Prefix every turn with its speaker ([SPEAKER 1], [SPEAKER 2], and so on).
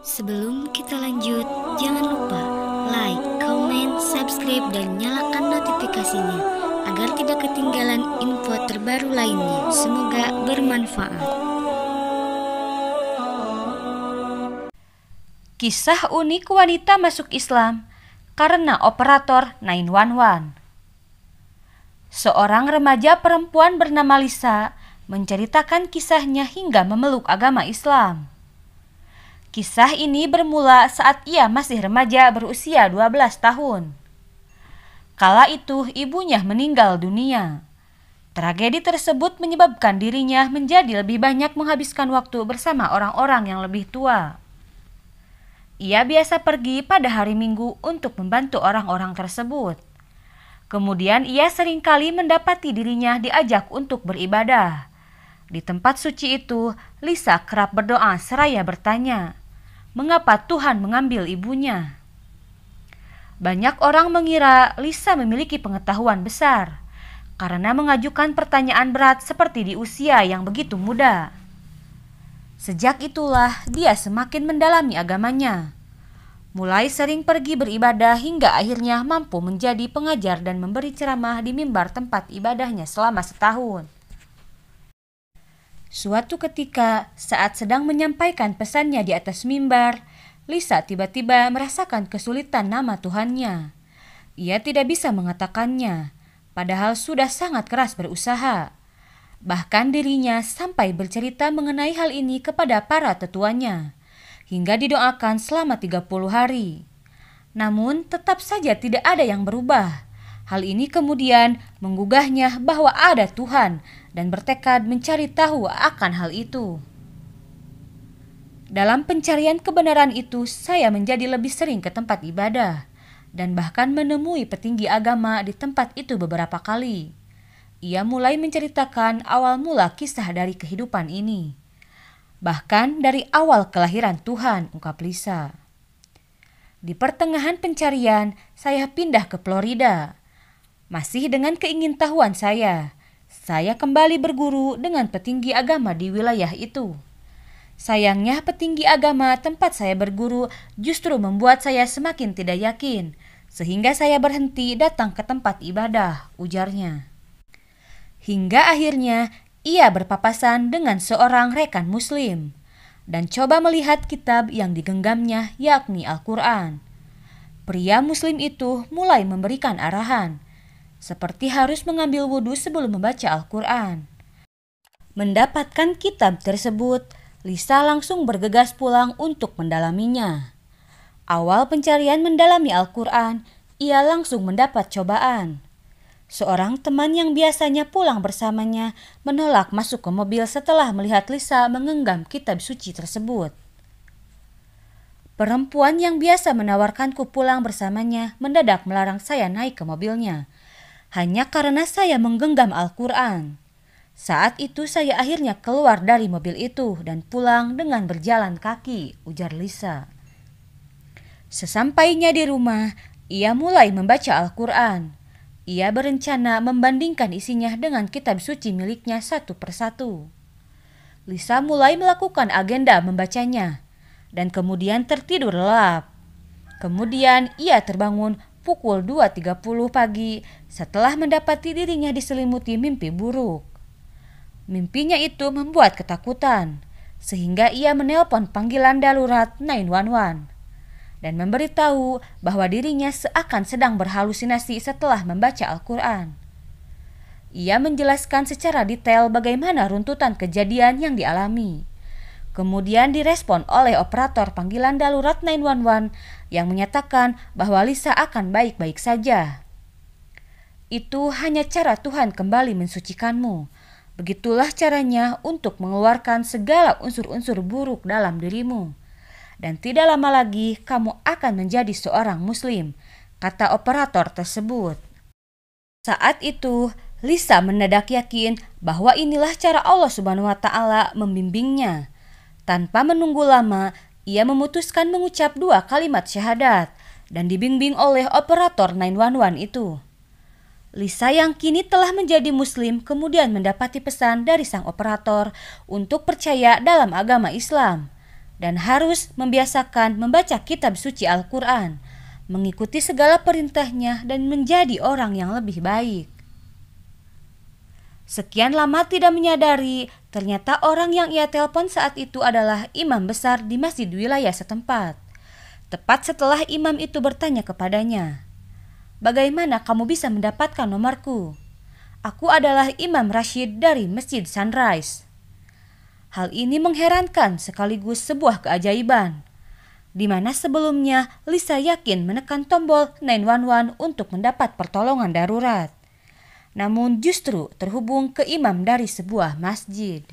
[SPEAKER 1] Sebelum kita lanjut, jangan lupa like, comment, subscribe, dan nyalakan notifikasinya agar tidak ketinggalan info terbaru lainnya. Semoga bermanfaat.
[SPEAKER 2] Kisah unik wanita masuk Islam karena operator 911. Seorang remaja perempuan bernama Lisa menceritakan kisahnya hingga memeluk agama Islam. Kisah ini bermula saat ia masih remaja berusia 12 tahun. Kala itu ibunya meninggal dunia. Tragedi tersebut menyebabkan dirinya menjadi lebih banyak menghabiskan waktu bersama orang-orang yang lebih tua. Ia biasa pergi pada hari Minggu untuk membantu orang-orang tersebut. Kemudian ia seringkali mendapati dirinya diajak untuk beribadah. Di tempat suci itu, Lisa kerap berdoa seraya bertanya, mengapa Tuhan mengambil ibunya? Banyak orang mengira Lisa memiliki pengetahuan besar karena mengajukan pertanyaan berat seperti di usia yang begitu muda. Sejak itulah dia semakin mendalami agamanya. Mulai sering pergi beribadah hingga akhirnya mampu menjadi pengajar dan memberi ceramah di mimbar tempat ibadahnya selama setahun. Suatu ketika, saat sedang menyampaikan pesannya di atas mimbar, Lisa tiba-tiba merasakan kesulitan nama Tuhannya. Ia tidak bisa mengatakannya, padahal sudah sangat keras berusaha. Bahkan dirinya sampai bercerita mengenai hal ini kepada para tetuanya, hingga didoakan selama 30 hari. Namun tetap saja tidak ada yang berubah. Hal ini kemudian menggugahnya bahwa ada Tuhan dan bertekad mencari tahu akan hal itu. Dalam pencarian kebenaran itu, saya menjadi lebih sering ke tempat ibadah dan bahkan menemui petinggi agama di tempat itu beberapa kali. Ia mulai menceritakan awal mula kisah dari kehidupan ini. Bahkan dari awal kelahiran Tuhan, ungkap Lisa. Di pertengahan pencarian, saya pindah ke Florida. Masih dengan keingintahuan saya kembali berguru dengan petinggi agama di wilayah itu. Sayangnya petinggi agama tempat saya berguru justru membuat saya semakin tidak yakin, sehingga saya berhenti datang ke tempat ibadah, ujarnya. Hingga akhirnya ia berpapasan dengan seorang rekan muslim dan coba melihat kitab yang digenggamnya, yakni Al-Quran. Pria muslim itu mulai memberikan arahan, seperti harus mengambil wudhu sebelum membaca Al-Quran. Mendapatkan kitab tersebut, Lisa langsung bergegas pulang untuk mendalaminya. Awal pencarian mendalami Al-Quran, ia langsung mendapat cobaan. Seorang teman yang biasanya pulang bersamanya menolak masuk ke mobil setelah melihat Lisa mengenggam kitab suci tersebut. Perempuan yang biasa menawarkanku pulang bersamanya mendadak melarang saya naik ke mobilnya, hanya karena saya menggenggam Al-Quran. Saat itu saya akhirnya keluar dari mobil itu dan pulang dengan berjalan kaki, ujar Lisa. Sesampainya di rumah, ia mulai membaca Al-Quran. Ia berencana membandingkan isinya dengan kitab suci miliknya satu persatu. Lisa mulai melakukan agenda membacanya dan kemudian tertidur lelap. Kemudian ia terbangun pukul 2.30 pagi setelah mendapati dirinya diselimuti mimpi buruk. Mimpinya itu membuat ketakutan, sehingga ia menelpon panggilan darurat 911 dan memberitahu bahwa dirinya seakan sedang berhalusinasi setelah membaca Al-Quran. Ia menjelaskan secara detail bagaimana runtutan kejadian yang dialami. Kemudian direspon oleh operator panggilan darurat 911 yang menyatakan bahwa Lisa akan baik-baik saja. Itu hanya cara Tuhan kembali mensucikanmu. Begitulah caranya untuk mengeluarkan segala unsur-unsur buruk dalam dirimu. Dan tidak lama lagi kamu akan menjadi seorang muslim, kata operator tersebut. Saat itu, Lisa mendadak yakin bahwa inilah cara Allah Subhanahu wa Ta'ala membimbingnya. Tanpa menunggu lama, ia memutuskan mengucap 2 kalimat syahadat dan dibimbing oleh operator 911 itu. Lisa yang kini telah menjadi muslim kemudian mendapati pesan dari sang operator untuk percaya dalam agama Islam. dan harus membiasakan membaca kitab suci Al-Quran, mengikuti segala perintahnya dan menjadi orang yang lebih baik. Sekian lama tidak menyadari, ternyata orang yang ia telepon saat itu adalah imam besar di masjid wilayah setempat. Tepat setelah imam itu bertanya kepadanya, "Bagaimana kamu bisa mendapatkan nomorku? Aku adalah Imam Rashid dari Masjid Sunrise." Hal ini mengherankan sekaligus sebuah keajaiban, di mana sebelumnya Lisa yakin menekan tombol 911 untuk mendapat pertolongan darurat. Namun justru terhubung ke imam dari sebuah masjid.